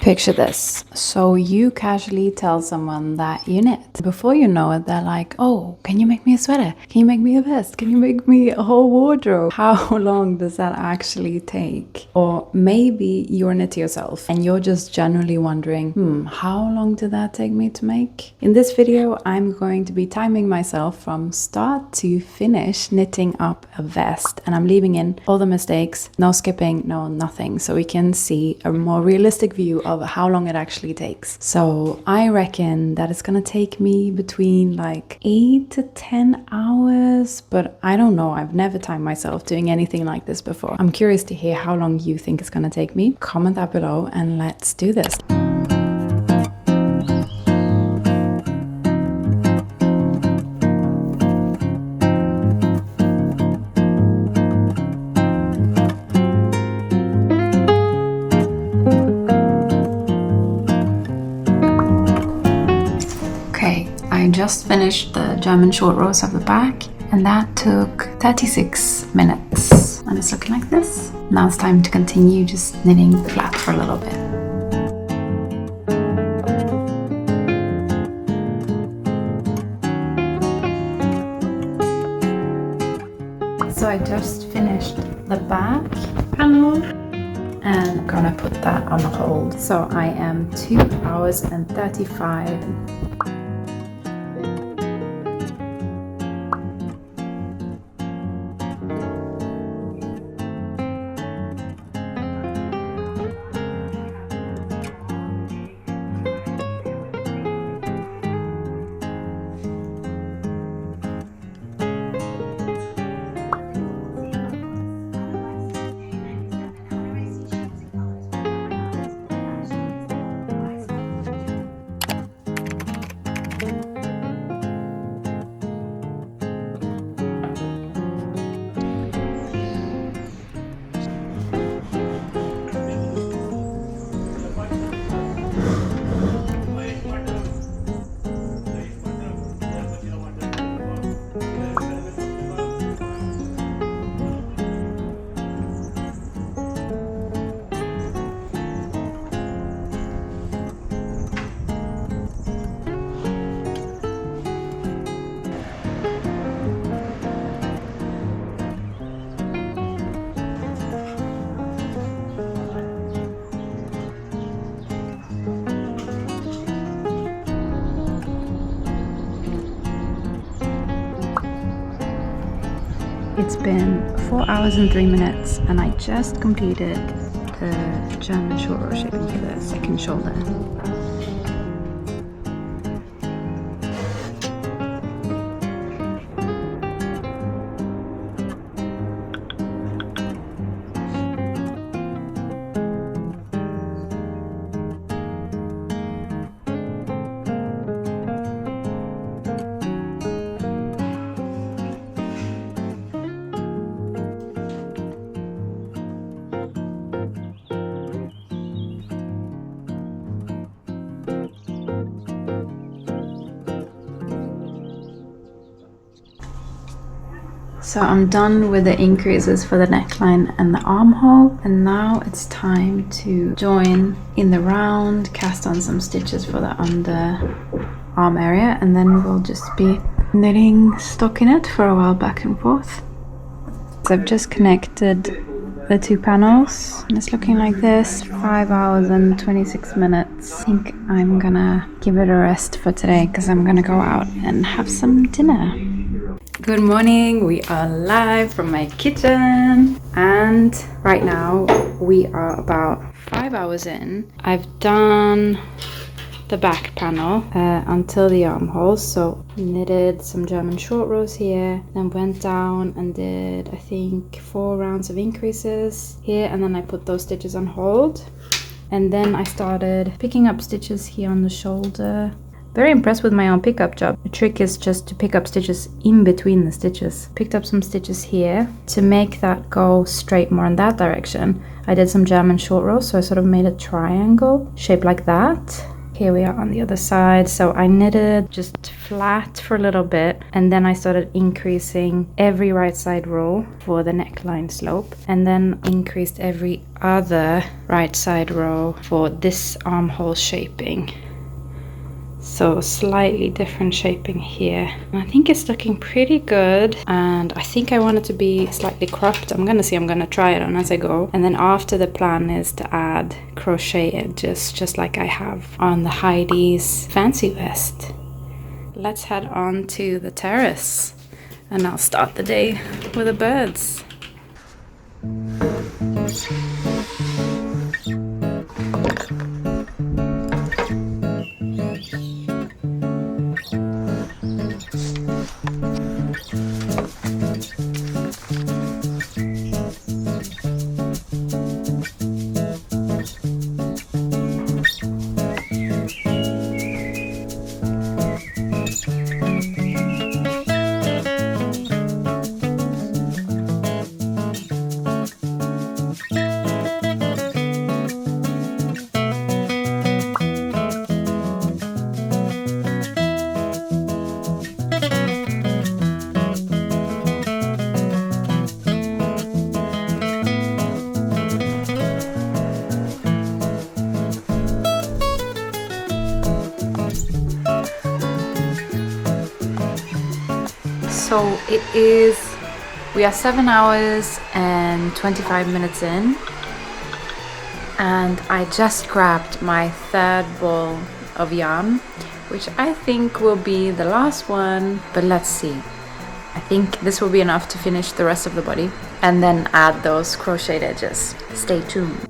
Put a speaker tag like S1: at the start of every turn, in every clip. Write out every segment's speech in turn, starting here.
S1: Picture this. So you casually tell someone that you knit. Before you know it, they're like, oh, can you make me a sweater? Can you make me a vest? Can you make me a whole wardrobe? How long does that actually take? Or maybe you're knit yourself and you're just generally wondering, how long did that take me to make? In this video, I'm going to be timing myself from start to finish knitting up a vest. And I'm leaving in all the mistakes, no skipping, no nothing. So we can see a more realistic view of how long it actually takes. So I reckon that it's gonna take me between like 8 to 10 hours, but I don't know. I've never timed myself doing anything like this before. I'm curious to hear how long you think it's gonna take me. Comment that below and let's do this. I just finished the German short rows of the back and that took 36 minutes and it's looking like this. Now it's time to continue just knitting flat for a little bit. So I just finished the back panel and I'm gonna put that on hold. So I am 2 hours and 35. It's been 4 hours and 3 minutes and I just completed the German short row shaping for the second shoulder. So I'm done with the increases for the neckline and the armhole, and now it's time to join in the round, cast on some stitches for the underarm area, and then we'll just be knitting stockinette for a while back and forth. So I've just connected the two panels and it's looking like this. 5 hours and 26 minutes. I think I'm gonna give it a rest for today because I'm gonna go out and have some dinner. Good morning, we are live from my kitchen and right now we are about 5 hours in. I've done the back panel until the armholes, so knitted some German short rows here, then went down and did I think 4 rounds of increases here, and then I put those stitches on hold, and then I started picking up stitches here on the shoulder. Very impressed with my own pickup job. The trick is just to pick up stitches in between the stitches. Picked up some stitches here to make that go straight more in that direction. I did some German short rows, so I sort of made a triangle shaped like that. Here we are on the other side. So I knitted just flat for a little bit, and then I started increasing every right side row for the neckline slope, and then increased every other right side row for this armhole shaping. So slightly different shaping here. I think it's looking pretty good, and I think I want it to be slightly cropped. I'm gonna try it on as I go. And then after, the plan is to add crochet edges just like I have on the Heidi's fancy vest. Let's head on to the terrace and I'll start the day with the birds. So we are 7 hours and 25 minutes in, and I just grabbed my third ball of yarn, which I think will be the last one, but let's see. I think this will be enough to finish the rest of the body and then add those crocheted edges. Stay tuned.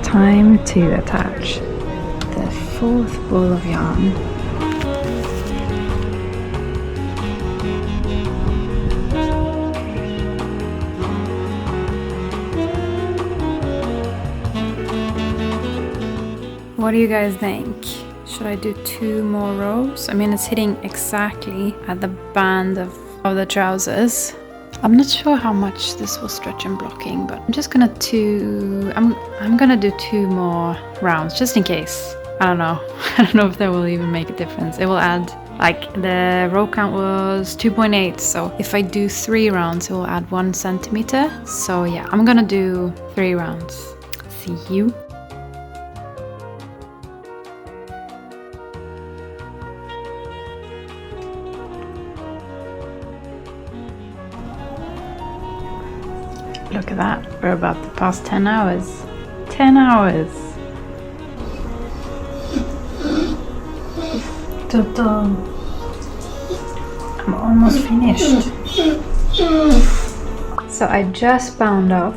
S1: Time to attach the fourth ball of yarn. What do you guys think? Should I do 2 more rows? I mean, it's hitting exactly at the band of the trousers. I'm not sure how much this will stretch and blocking, but I'm just gonna I'm gonna do 2 more rounds just in case. I don't know. I don't know if that will even make a difference. It will add, like, the row count was 2.8, so if I do 3 rounds, it will add 1 centimeter. So yeah, I'm gonna do 3 rounds. See you. Look at that, we're about to pass 10 hours. 10 hours! Ta-da! I'm almost finished. So I just bound off,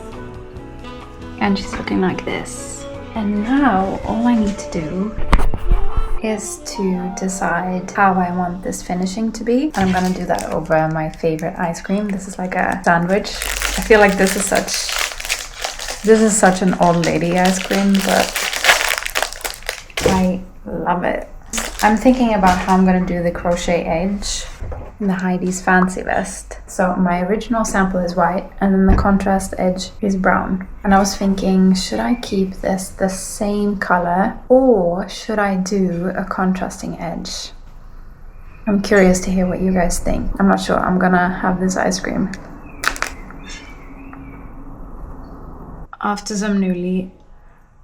S1: and she's looking like this. And now all I need to do is to decide how I want this finishing to be. And I'm gonna do that over my favorite ice cream. This is like a sandwich. I feel like this is such an old lady ice cream, but I love it. I'm thinking about how I'm gonna do the crochet edge, in the Heidi's fancy vest. So my original sample is white and then the contrast edge is brown. And I was thinking, should I keep this the same color or should I do a contrasting edge? I'm curious to hear what you guys think. I'm not sure. I'm gonna have this ice cream. After some newly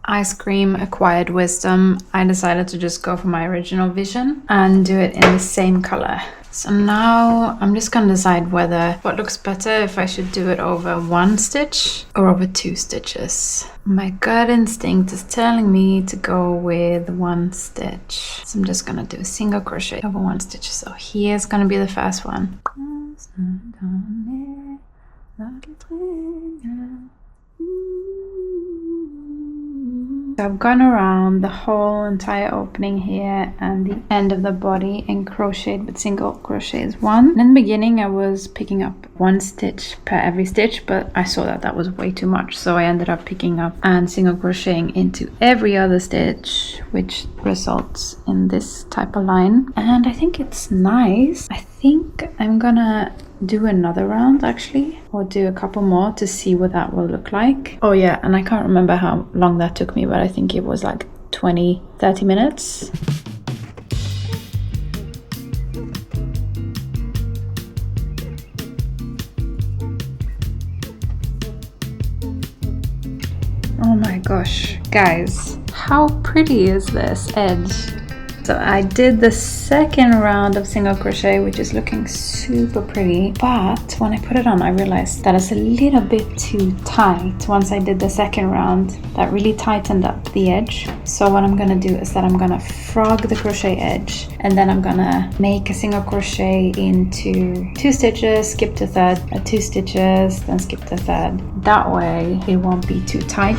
S1: ice cream acquired wisdom, I decided to just go for my original vision and do it in the same color. So now I'm just gonna decide what looks better, if I should do it over one stitch or over 2 stitches. My gut instinct is telling me to go with 1 stitch. So I'm just gonna do a single crochet over 1 stitch. So here's gonna be the first one. So I've gone around the whole entire opening here and the end of the body and crocheted with single crochets 1. And in the beginning I was picking up 1 stitch per every stitch, but I saw that was way too much, so I ended up picking up and single crocheting into every other stitch, which results in this type of line. And I think it's nice. I think I'm gonna do another round actually, or do a couple more to see what that will look like. Oh yeah, and I can't remember how long that took me, but I think it was like 20-30 minutes. Oh my gosh, guys, how pretty is this edge? So I did the second round of single crochet, which is looking super pretty, but when I put it on I realized that it's a little bit too tight. Once I did the second round, that really tightened up the edge. So what I'm gonna do is that I'm gonna frog the crochet edge, and then I'm gonna make a single crochet into 2 stitches, skip to third, 2 stitches, then skip to third. That way it won't be too tight.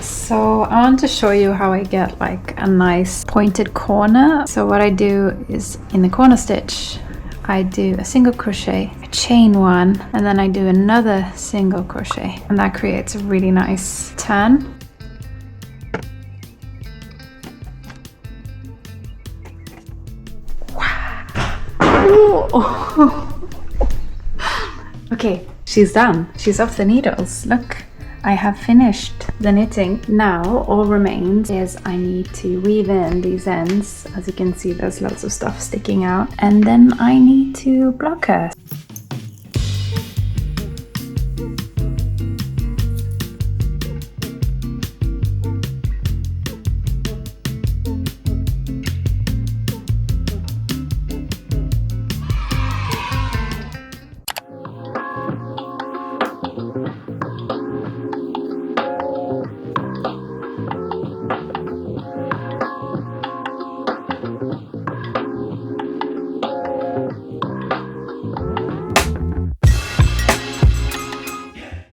S1: So I want to show you how I get like a nice pointed corner. So what I do is in the corner stitch, I do a single crochet, I chain 1, and then I do another single crochet, and that creates a really nice turn. Wow. Okay, she's done. She's off the needles. Look. I have finished the knitting. Now all remains is I need to weave in these ends. As you can see, there's lots of stuff sticking out, and then I need to block her.